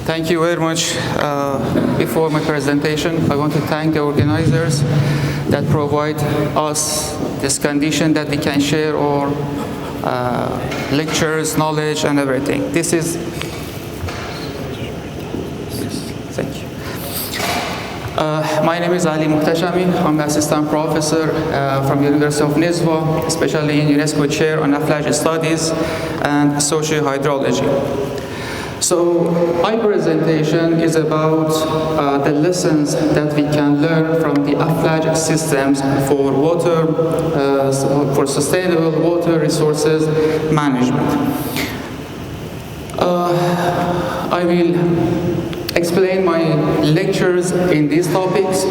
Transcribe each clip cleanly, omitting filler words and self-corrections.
Thank you very much. Before my presentation, I want to thank the organizers that provide us this condition that we can share our lectures, knowledge, and everything. This is, thank you. My name is محتشمي. I'm an assistant professor from the University of ندوة, especially in UNESCO chair on Aflaج studies and Archaeohydrology. So my presentation is about the lessons that we can learn from the Aflaج systems for water, for sustainable water resources management. I will explain my lectures in these topics.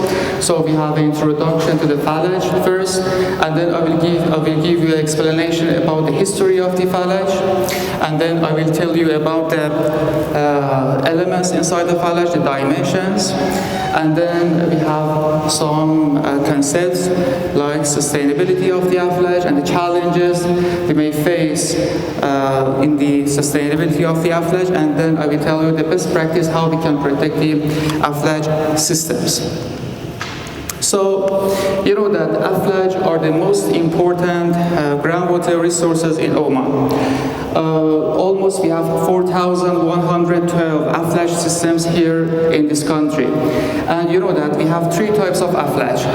So we have an introduction to the Aflaج first, and then I will give you an explanation about the history of the Aflaج, and then I will tell you about the elements inside the Aflaج, the dimensions, and then we have some concepts like sustainability of the Aflaج and the challenges we may face in the sustainability of the Aflaج, and then I will tell you the best practice how we can protect the Aflaج systems. So, you know that Aflaج are the most important groundwater resources in Oman. Almost we have 4,112 Aflaج systems here in this country. And you know that we have three types of Aflaج.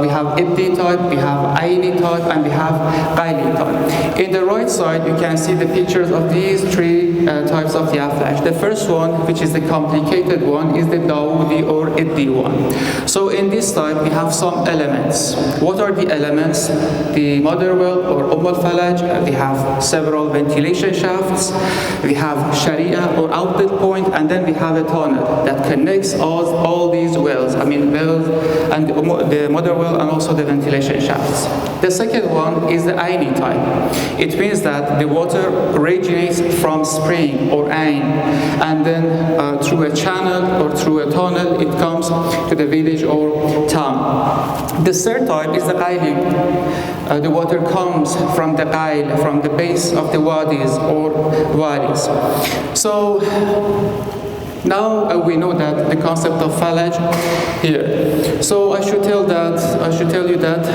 We have Ibdi type, we have Aini type, and we have Qaili type. In the right side, you can see the pictures of these three types of the Aflaج. The first one, which is the complicated one, is the Dawoodi or Ibdi one. So in this type, we have some elements. What are the elements? The mother well or Al-Falaj, we have several ventilation shafts, we have Sharia or outlet point, and then we have a tunnel that connects all these wells, wells and the mother well and also the ventilation shafts. The second one is the Aini type. It means that the water originates from spring or Ain, and then through a channel or through a tunnel it comes to the village or town. The third type is the Qaili. The water comes from the Qail, from the base of the wadis or valleys. So now we know that the concept of Aflaج here. So I should tell you that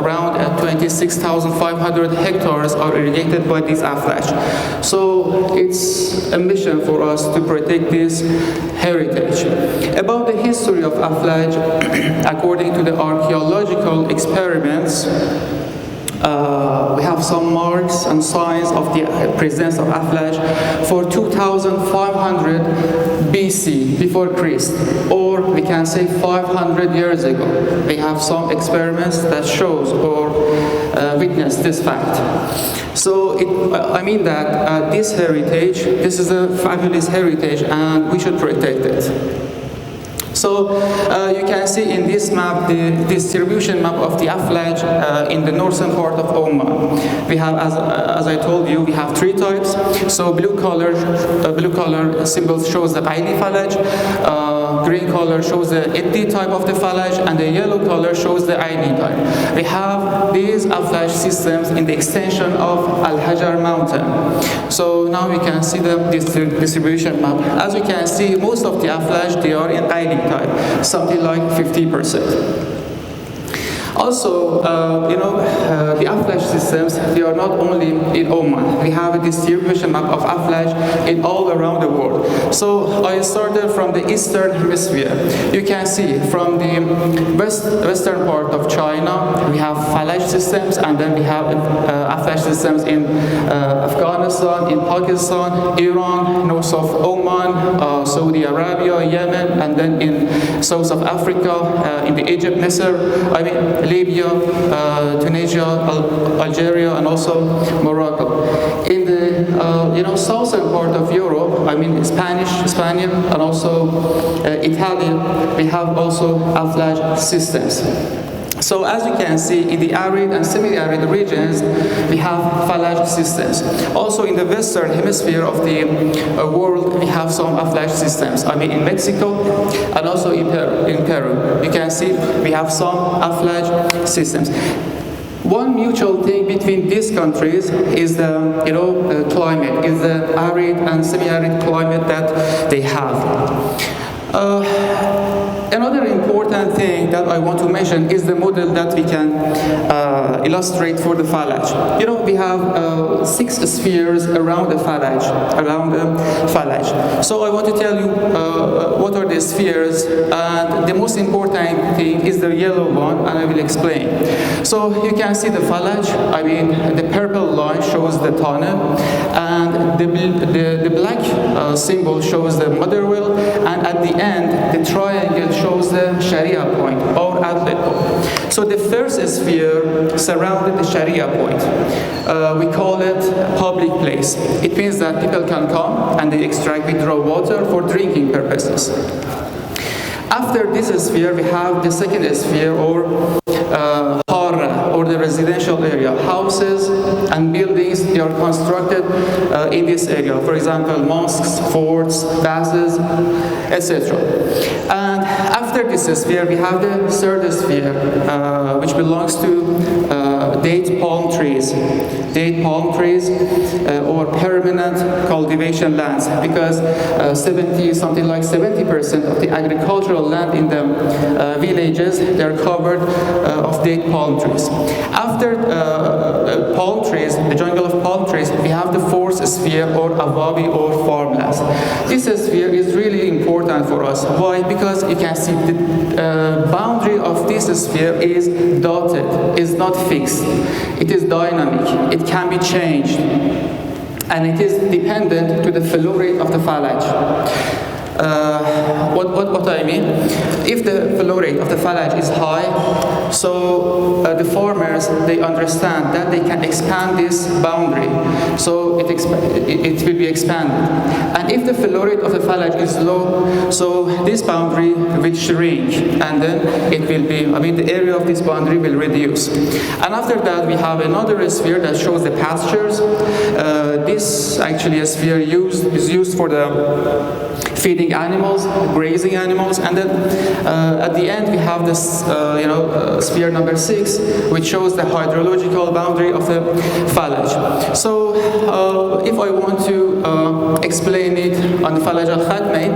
around 26,500 hectares are irrigated by this Aflaج. So it's a mission for us to protect this heritage. About the history of Aflaج, according to the archaeological experiments, we have some marks and signs of the presence of Aflaج for 2,500 BC, before Christ, or we can say 500 years ago. We have some experiments that shows or witness this fact. So this heritage, this is a fabulous heritage, and we should protect it. So you can see in this map the distribution map of the Aflaج in the northern part of Oman. We have, as I told you, we have three types. So blue color symbol shows the Qaili Aflaج, green color shows the Ibdi type of the Aflaج, and the yellow color shows the Aini type. We have these Aflaج systems in the extension of Al-Hajar mountain. So now we can see the distribution map. As you can see, most of the Aflaج, they are in Qaili type, something like 50%. Also, the Aflaج systems, they are not only in Oman. We have a distribution map of Aflaج in all around the world. So I started from the eastern hemisphere. You can see from the western part of China, we have Aflaج systems, and then we have Aflaج systems in Afghanistan, in Pakistan, Iran, north of Oman, Saudi Arabia, Yemen, and then in south of Africa, in the Egypt, Misr, Libya, Tunisia, Algeria, and also Morocco. In the southern part of Europe, Spain, and also Italy, we have also Aflaج systems. So as you can see, in the arid and semi-arid regions, we have Aflaج systems. Also in the western hemisphere of the world, we have some Aflaج systems. In Mexico and also in Peru. You can see we have some Aflaج systems. One mutual thing between these countries is the climate, is the arid and semi-arid climate that they have. Another important thing that I want to mention is the model that we can illustrate for the phallage. We have 6 spheres around the phallage, So I want to tell you what are the spheres, and the most important thing is the yellow one, and I will explain. So you can see the phallage. I mean, the purple line shows the tunnel, and the black symbol shows the mother well, and at the end, the triangle shows the Sharia point or outlet point. So the first sphere surrounded the Sharia point. We call it public place. It means that people can come and they withdraw water for drinking purposes. After this sphere, we have the second sphere, or Hara, or the residential area. Houses and buildings, they are constructed in this area. For example, mosques, forts, baths, etc. And after this sphere, we have the third sphere, which belongs to date palm trees. Date palm trees or permanent cultivation lands, because 70% of the agricultural land in the villages, they are covered of date palm trees. After palm trees, the jungle of palm trees, we have the fourth sphere, or awabi, or farmlands. This sphere is really important for us. Why? Because you can see the boundary of this sphere is dotted, is not fixed. It is dynamic. It can be changed, and it is dependent to the flow rate of the phallage. What I mean? If the flow rate of the phallage is high, so the farmers, they understand that they can expand this boundary, so it will be expanded. And if the flow rate of the phallage is low, so this boundary will shrink, and then it will be, the area of this boundary will reduce. And after that, we have another sphere that shows the pastures. This actually sphere is used for the feeding animals, grazing animals, and then at the end we have this, sphere number 6, which shows the hydrological boundary of the phallage. So, if I want to explain it on the phallage al-Khatmain,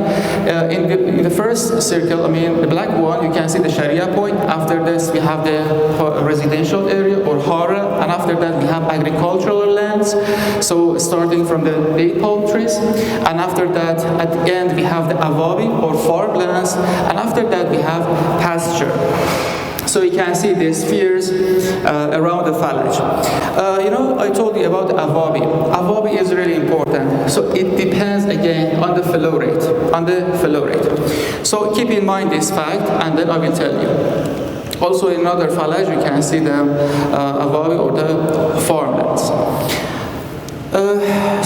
in the first circle, the black one, you can see the Sharia point. After this, we have the residential area, or Hara, and after that, we have agricultural lands. So, starting from the date palm trees, and after that, at the end, we have the awabi, or farmlands, and after that we have pasture. So you can see the spheres around the phallage. I told you about the awabi. Awabi is really important. So it depends again on the flow rate. So keep in mind this fact, and then I will tell you. Also in another phallage, you can see the awabi, or the farmlands.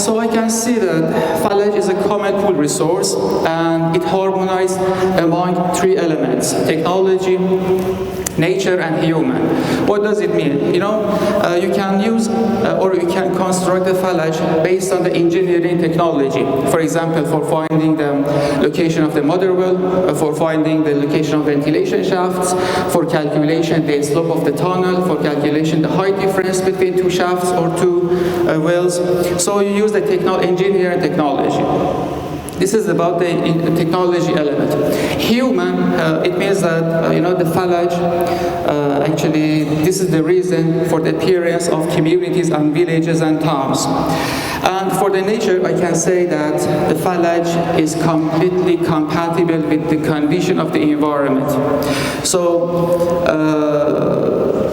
So I can see that phallage is a common pool resource, and it harmonizes among 3 elements: technology, nature, and human. What does it mean? You can use or you can construct the phallage based on the engineering technology. For example, for finding the location of the mother well, for finding the location of ventilation shafts, for calculation the slope of the tunnel, for calculation the height difference between 2 shafts or 2 wells. So you use the engineering technology. This is about the technology element. Human, it means that, the phallage, actually, this is the reason for the appearance of communities and villages and towns. And for the nature, I can say that the phallage is completely compatible with the condition of the environment. So,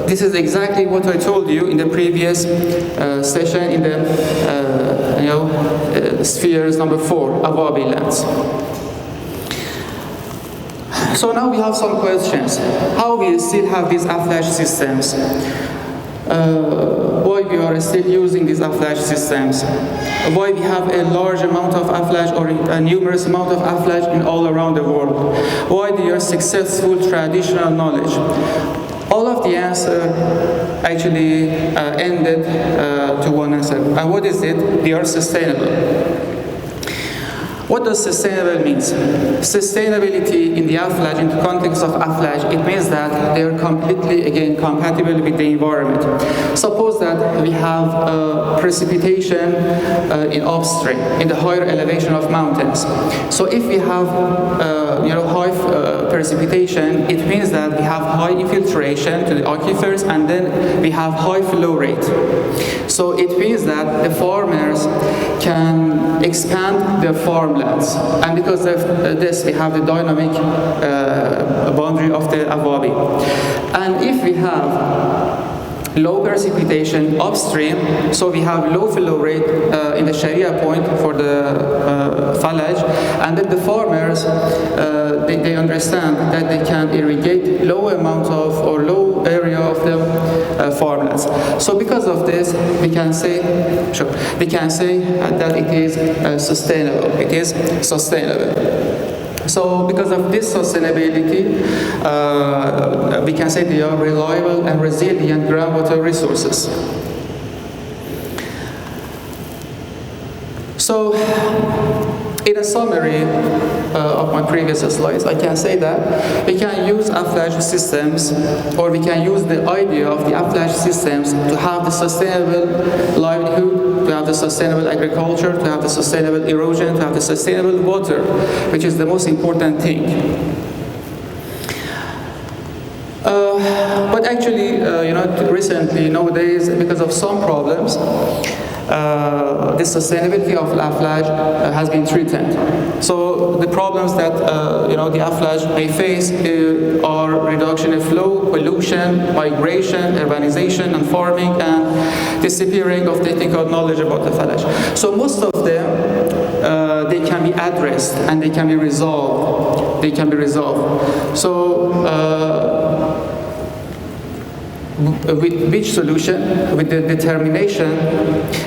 this is exactly what I told you in the previous session in the spheres number 4, awabi lands. So now we have some questions. How we still have these Aflash systems? Why we are still using these Aflash systems? Why we have a large amount of Aflash, or a numerous amount of Aflash in all around the world? Why they are successful traditional knowledge? All of the answer actually ended to one answer. And what is it? They are sustainable. What does sustainable means? Sustainability in the Aflaج, in the context of Aflaج, it means that they are completely, again, compatible with the environment. Suppose that we have precipitation in upstream, in the higher elevation of mountains. So if we have high precipitation, it means that we have high infiltration to the aquifers, and then we have high flow rate. So it means that the farmers can expand their farmlands, and because of this we have the dynamic boundary of the Awabi. And if we have low precipitation upstream, so we have low flow rate in the Sharia point for the Falaj, and then the farmers they understand that they can irrigate low amount of or low area of the farmlands. So because of this, we can say that it is sustainable. It is sustainable. So because of this sustainability, we can say they are reliable and resilient groundwater resources. So, in a summary of my previous slides, I can say that we can use Aflaج systems, or we can use the idea of the Aflaج systems to have the sustainable livelihood, to have the sustainable agriculture, to have the sustainable erosion, to have the sustainable water, which is the most important thing. But actually, recently, nowadays, because of some problems, the sustainability of Aflaج has been threatened. So the problems that the Aflaج may face are reduction in flow, pollution, migration, urbanization, and farming, and disappearing of technical knowledge about the Aflaج. So most of them they can be addressed and they can be resolved. So. With which solution? With the determination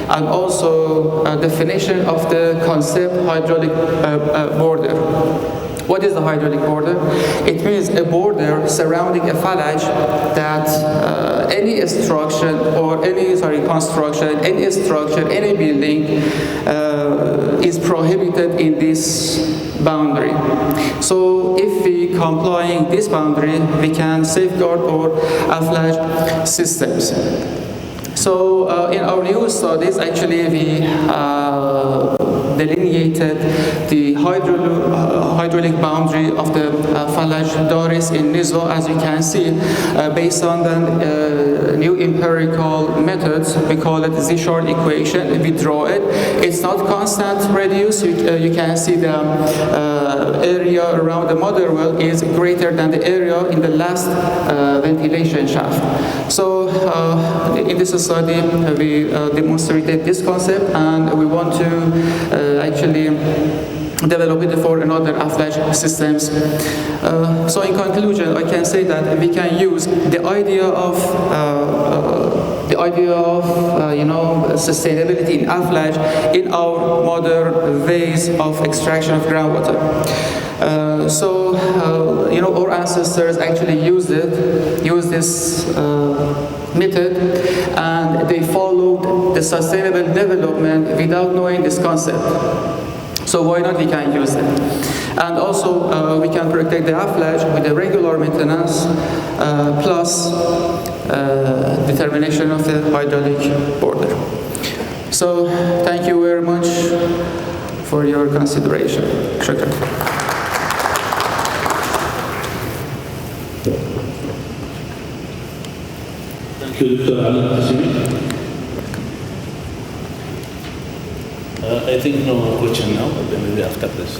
and also definition of the concept hydraulic border. What is the hydraulic border? It means a border surrounding a Falaj that any structure or any construction, any structure, any building is prohibited in this boundary. So if we complying this boundary, we can safeguard our Aflaج systems. So in our new studies, actually we delineated the hydraulic boundary of the Falaj Doris in ندوة, as you can see, based on the new empirical methods. We call it Z-short equation. We draw it. It's not constant radius. You can see the area around the mother well is greater than the area in the last ventilation shaft. So in this study, we demonstrated this concept, and we want to actually develop it for another Aflaج systems. So in conclusion, I can say that we can use the idea of sustainability in Aflaج in our modern ways of extraction of groundwater. Our ancestors actually used this method, and they followed the sustainable development without knowing this concept. So why not we can use it? And also we can protect the Aflaج with the regular maintenance plus determination of the hydraulic border. So thank you very much for your consideration. Shukran. Thank you, Dr. Al-Hashimi. I think no question now, but maybe after this.